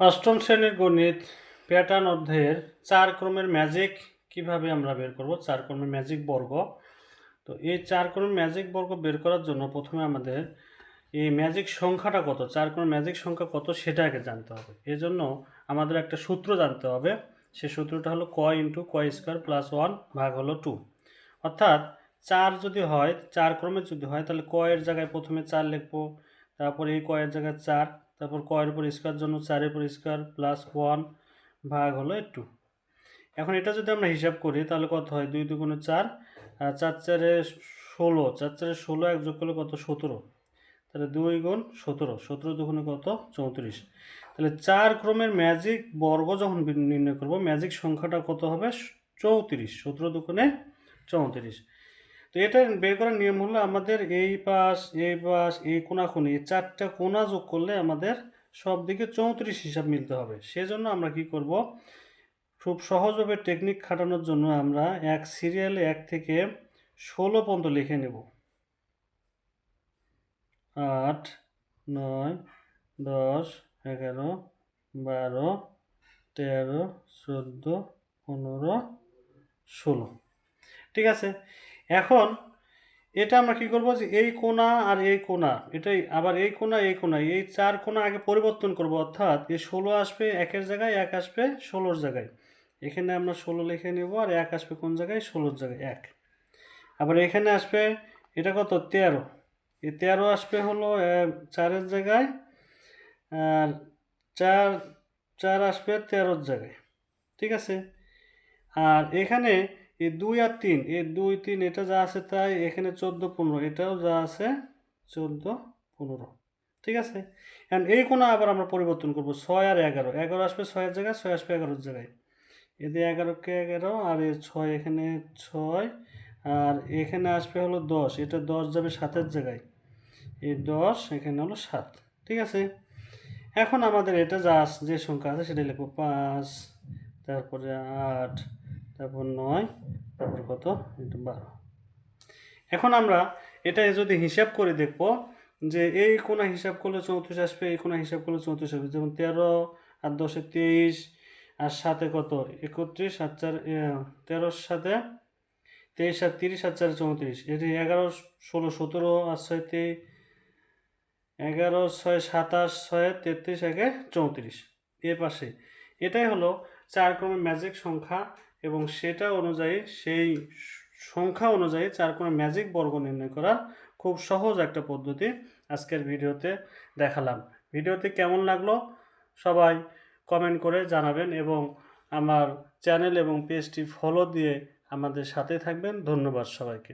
অষ্টম শ্রেণীর গণিত প্যাটার্ন অধ্যায়ের 4 ক্রমের ম্যাজিক কিভাবে আমরা বের করব। 4 ক্রমের ম্যাজিক বর্গ। তো এই 4 ক্রমের ম্যাজিক বর্গ বের করার জন্য প্রথমে আমাদের এই ম্যাজিক সংখ্যাটা কত, 4 ক্রমের ম্যাজিক সংখ্যা কত সেটা আগে জানতে হবে। এজন্য আমাদের একটা সূত্র জানতে হবে। সেই সূত্রটা হলো ক ইন্টু ক স্কোয়ার প্লাস 1 ভাগ হলো 2। অর্থাৎ 4 যদি হয়, 4 ক্রমের যদি হয়, তাহলে ক এর জায়গায় প্রথমে 4 লিখবো, তারপরে এই ক এর জায়গায় 4, তারপর ক এর উপর স্কোয়ার জন্য 4 এর উপর স্কোয়ার প্লাস 1 ভাগ হলো 2। এখন এটা যদি আমরা হিসাব করি তাহলে কত হয়, 2 2 4 আর 4 4 16, 4 4 16 এক যোগ করলে কত, 17। তাহলে 2 গুণ 17, 17 দুগুণে কত, 34। তাহলে 4 ক্রমের ম্যাজিক বর্গ যখন নির্ণয় করব, ম্যাজিক সংখ্যাটা কত হবে, 34। 17 দুগুণে 34। তো এটা বের করার নিয়ম হলো আমাদের এই পাশ এই কোণাকুণি, এই 4টা কোণা যোগ করলে আমাদের সব দিকে 34 হিসাব মিলতে হবে। সেজন্য আমরা কি করব, খুব সহজভাবে টেকনিক খাটানোর জন্য আমরা এক সিরিয়ালে 1 থেকে 16 পর্যন্ত লিখে নেব। 8 9 10 11 12 13 14 15 16। ঠিক আছে। এখন এটা আমরা কি করব, যে এই কোণা আর এই কোণা, এটাই আবার এই কোণা এই কোণা, এই 4 কোণা আগে পরিবর্তন করব। অর্থাৎ এই 16 আসবে 1-এর জায়গায়, 1 আসবে 16-র জায়গায়। এখানে আমরা 16 লিখে নেব, আর 1 আসবে কোন জায়গায়, 16-র জায়গায় 1। আবার এখানে আসবে এটা কত, 13। এই 13 আসবে হলো 4-এর জায়গায়, আর 4 আসবে 13-র জায়গায়। ঠিক আছে। আর এখানে এই 2 আর 3, এই 2 3 এটা যা আছে তাই, এখানে 14 15 এটাও যা আছে 14 15। ঠিক আছে। এখন এই কোণা আবার আমরা পরিবর্তন করব, 6 আর 11, 11 আসবে 6-এর জায়গায়, 6 আসবে 11-র জায়গায়। এতে 11কে 11, আর এই 6 এখানে 6, আর এখানে আসবে হলো 10, এটা 10 যাবে 7-এর জায়গায়, এই 10 এখানে হলো 7। ঠিক আছে। এখন আমাদের এটা যে সংখ্যা আছে সেটা লিখবো, 5, তারপরে 8, তারপর 9, তারপর কত, এটা 12। এখন আমরা এটা যদি হিসাব করে দেখব, যে এই কোণা হিসাব করলে 34 আসবে, এই কোণা হিসাব করলে 34 আসবে। যেমন 13 আর 10-এ 23, আর 7-এ কত, 31, আর 4 13-র সাথে 23, আর 30, আর 4 34, এটি 11 16 17, আর 6 11 6 27, 6 33, 1 34 এর পাশে। এটাই হলো 4 ক্রমের ম্যাজিক সংখ্যা, এবং সেটা অনুযায়ী, সেই সংখ্যা অনুযায়ী 4 ক্রমের ম্যাজিক বর্গ নির্ণয় করার খুব সহজ একটা পদ্ধতি আজকের ভিডিওতে দেখালাম। ভিডিওটি কেমন লাগলো সবাই কমেন্ট করে জানাবেন, এবং আমার চ্যানেল এবং পেজটি ফলো দিয়ে আমাদের সাথে থাকবেন। ধন্যবাদ সবাইকে।